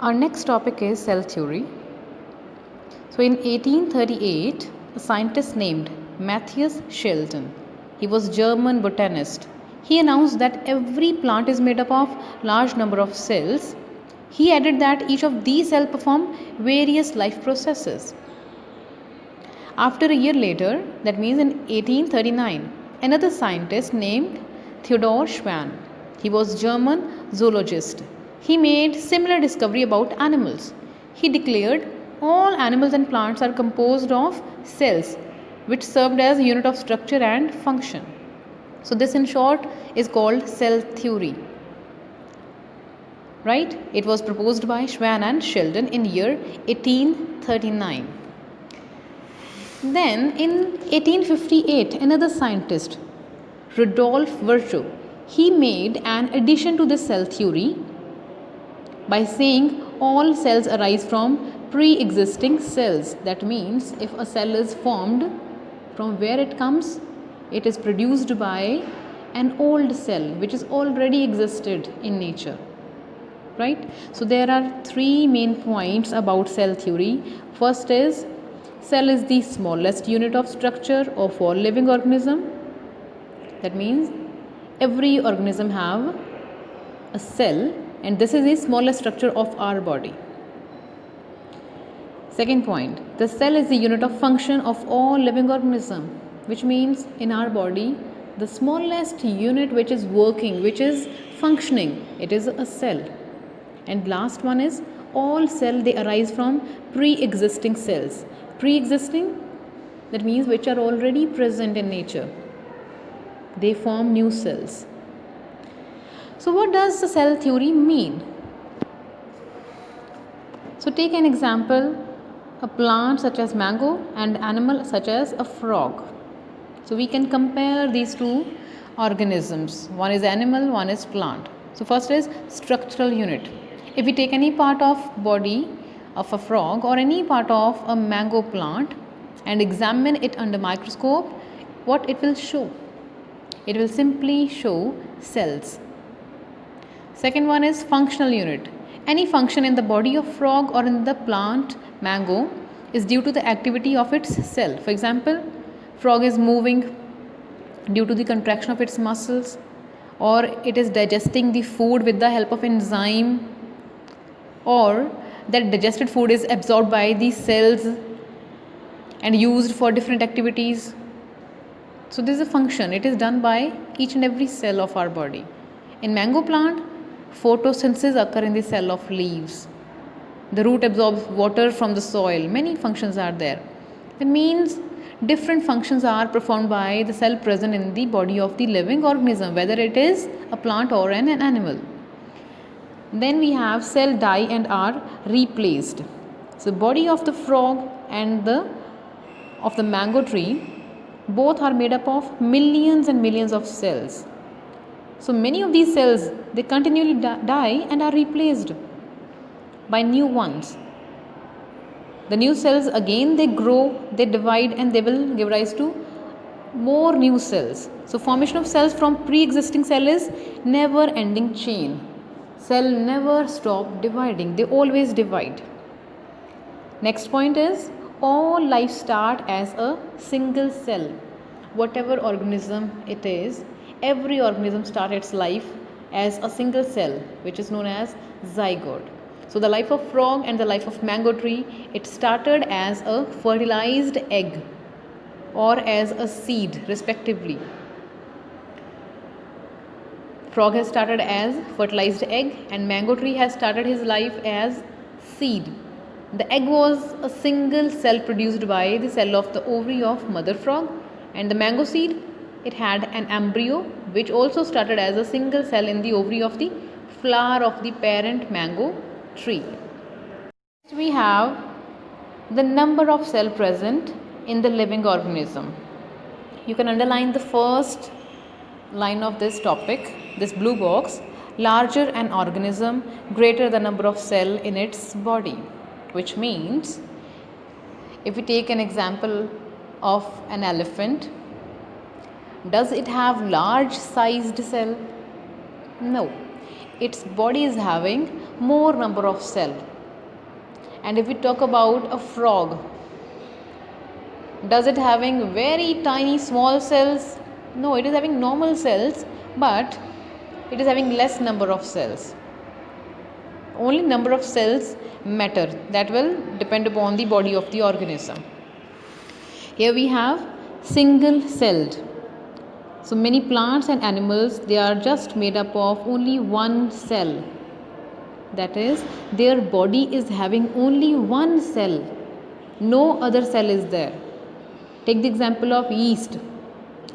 Our next topic is cell theory. So in 1838, a scientist named Matthias Sheldon, he was German botanist. He announced that every plant is made up of large number of cells. He added that each of these cells perform various life processes. After a year later, that means in 1839, another scientist named Theodor Schwann, he was German zoologist. He made similar discovery about animals. He declared all animals and plants are composed of cells which served as a unit of structure and function. So this in short is called cell theory. Right? It was proposed by Schwann and Sheldon in year 1839. Then in 1858, another scientist, Rudolf Virchow, he made an addition to this cell theory by saying all cells arise from pre-existing cells. That means if a cell is formed, from where it comes? It is produced by an old cell which is already existed in nature. Right? So there are three main points about cell theory. First is cell is the smallest unit of structure of all living organism. That means every organism have a cell, and this is the smallest structure of our body. Second point, the cell is the unit of function of all living organism, which means in our body the smallest unit which is working, which is functioning, it is a cell. And last one is all cell they arise from pre-existing cells. Pre-existing, that means which are already present in nature. They form new cells. So what does the cell theory mean? So take an example, a plant such as mango and animal such as a frog. So we can compare these two organisms. One is animal, one is plant. So first is structural unit. If we take any part of body of a frog or any part of a mango plant and examine it under microscope, what it will show? It will simply show cells. Second one is functional unit. Any function in the body of frog or in the plant mango is due to the activity of its cell. For example, frog is moving due to the contraction of its muscles, or it is digesting the food with the help of enzyme, or that digested food is absorbed by the cells and used for different activities. So this is a function, it is done by each and every cell of our body. In mango plant, photosynthesis occur in the cell of leaves. The root absorbs water from the soil. Many functions are there. It means different functions are performed by the cell present in the body of the living organism, whether it is a plant or an animal. Then we have cell die and are replaced. So body of the frog and of the mango tree, both are made up of millions and millions of cells. So many of these cells, they continually die and are replaced by new ones. The new cells again they grow, they divide, and they will give rise to more new cells. So formation of cells from pre-existing cell is never ending chain. Cell never stop dividing, they always divide. Next point is all life start as a single cell. Whatever organism it is, every organism starts its life as a single cell, which is known as zygote. So the life of frog and the life of mango tree, it started as a fertilized egg or as a seed respectively. Frog has started as fertilized egg and mango tree has started his life as seed. The egg was a single cell produced by the cell of the ovary of mother frog, and the mango seed, it had an embryo which also started as a single cell in the ovary of the flower of the parent mango tree. Next we have the number of cells present in the living organism. You can underline the first line of this topic, this blue box. Larger an organism, greater the number of cells in its body, which means if we take an example of an elephant, does it have large sized cell? No. Its body is having more number of cell. And if we talk about a frog, does it having very tiny small cells? No, it is having normal cells, but it is having less number of cells. Only number of cells matter, that will depend upon the body of the organism. Here we have single celled. So many plants and animals, they are just made up of only one cell. That is, their body is having only one cell. No other cell is there. Take the example of yeast,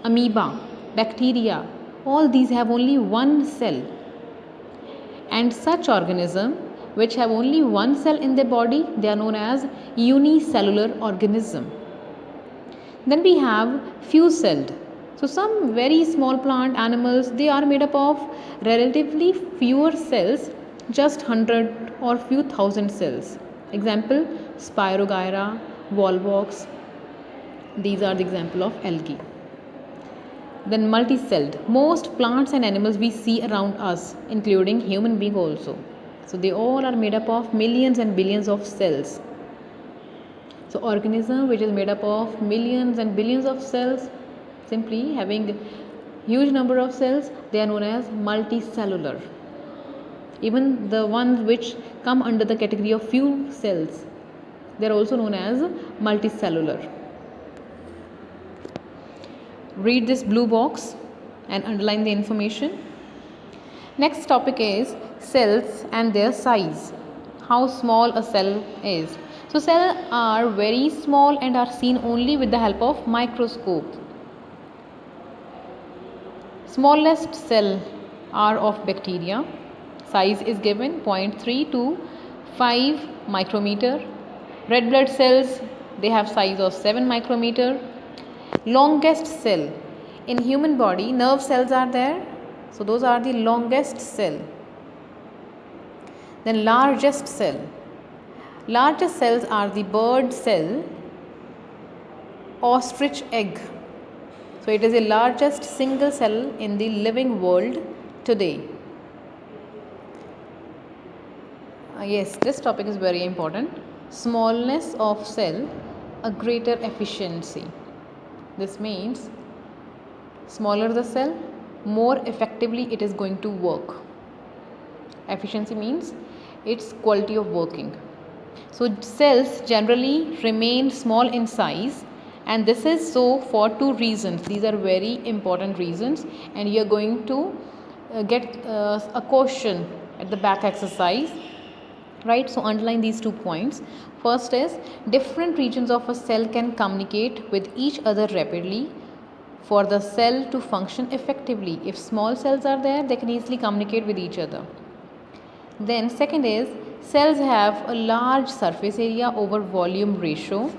amoeba, bacteria. All these have only one cell. And such organism which have only one cell in their body, they are known as unicellular organism. Then we have few celled. So some very small plant animals, they are made up of relatively fewer cells, just 100 or few thousand cells. Example, Spirogyra, Volvox. These are the example of algae. Then multicelled. Most plants and animals we see around us, including human being also. So they all are made up of millions and billions of cells. So organism which is made up of millions and billions of cells, simply having huge number of cells, they are known as multicellular. Even the ones which come under the category of few cells, they are also known as multicellular. Read this blue box and underline the information. Next topic is cells and their size. How small a cell is. So cells are very small and are seen only with the help of microscope. Smallest cell are of bacteria. Size is given 0.3 to 5 micrometer. Red blood cells, they have size of 7 micrometer. Longest cell in human body, nerve cells are there, so those are the longest cell. Then largest cell cells are the bird cell, ostrich egg. So it is the largest single cell in the living world today. Yes, this topic is very important. Smallness of cell, a greater efficiency. This means smaller the cell, more effectively it is going to work. Efficiency means its quality of working. So cells generally remain small in size, and this is so for two reasons. These are very important reasons, and you are going to get a question at the back exercise, right? So underline these 2 points. First is, different regions of a cell can communicate with each other rapidly for the cell to function effectively. If small cells are there, they can easily communicate with each other. Then second is, cells have a large surface area over volume ratio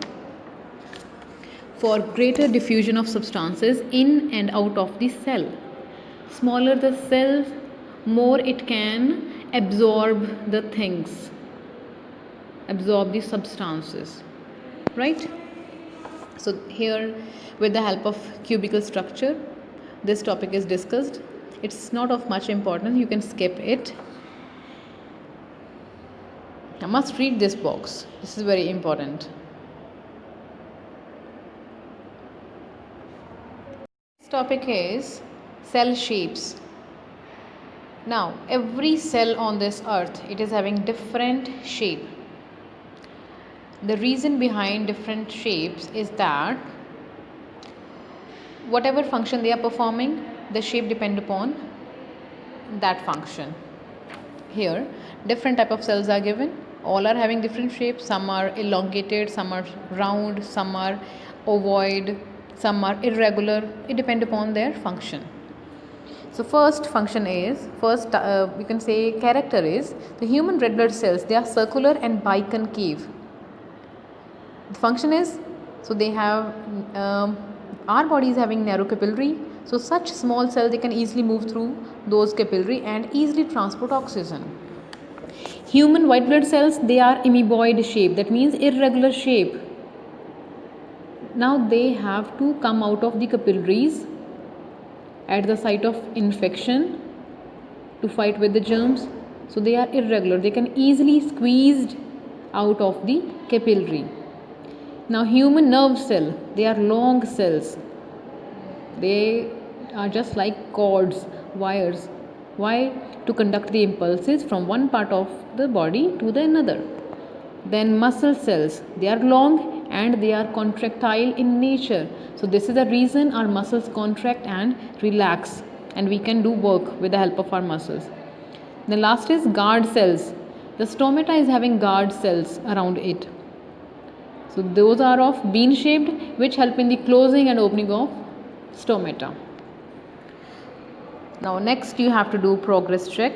for greater diffusion of substances in and out of the cell. Smaller the cells, more it can absorb the things, absorb the substances, right? So here, with the help of cubical structure, this topic is discussed. It's not of much importance, you can skip it. I must read this box, this is very important. This topic is cell shapes. Now every cell on this earth, it is having different shape. The reason behind different shapes is that whatever function they are performing, the shape depend upon that function. Here different type of cells are given, all are having different shapes. Some are elongated, some are round, some are ovoid, some are irregular. It depends upon their function. So first function is, we can say character is, the human red blood cells, they are circular and biconcave. The function is, so they have, our body is having narrow capillary, so such small cells, they can easily move through those capillary and easily transport oxygen. Human white blood cells, they are amoeboid shape, that means irregular shape. Now they have to come out of the capillaries at the site of infection to fight with the germs. So they are irregular, they can easily squeezed out of the capillary. Now human nerve cell, they are long cells. They are just like cords, wires. Why? To conduct the impulses from one part of the body to the another. Then muscle cells, they are long and they are contractile in nature. So this is the reason our muscles contract and relax, and we can do work with the help of our muscles. The last is guard cells. The stomata is having guard cells around it. So those are of bean shaped, which help in the closing and opening of stomata. Now next you have to do progress check.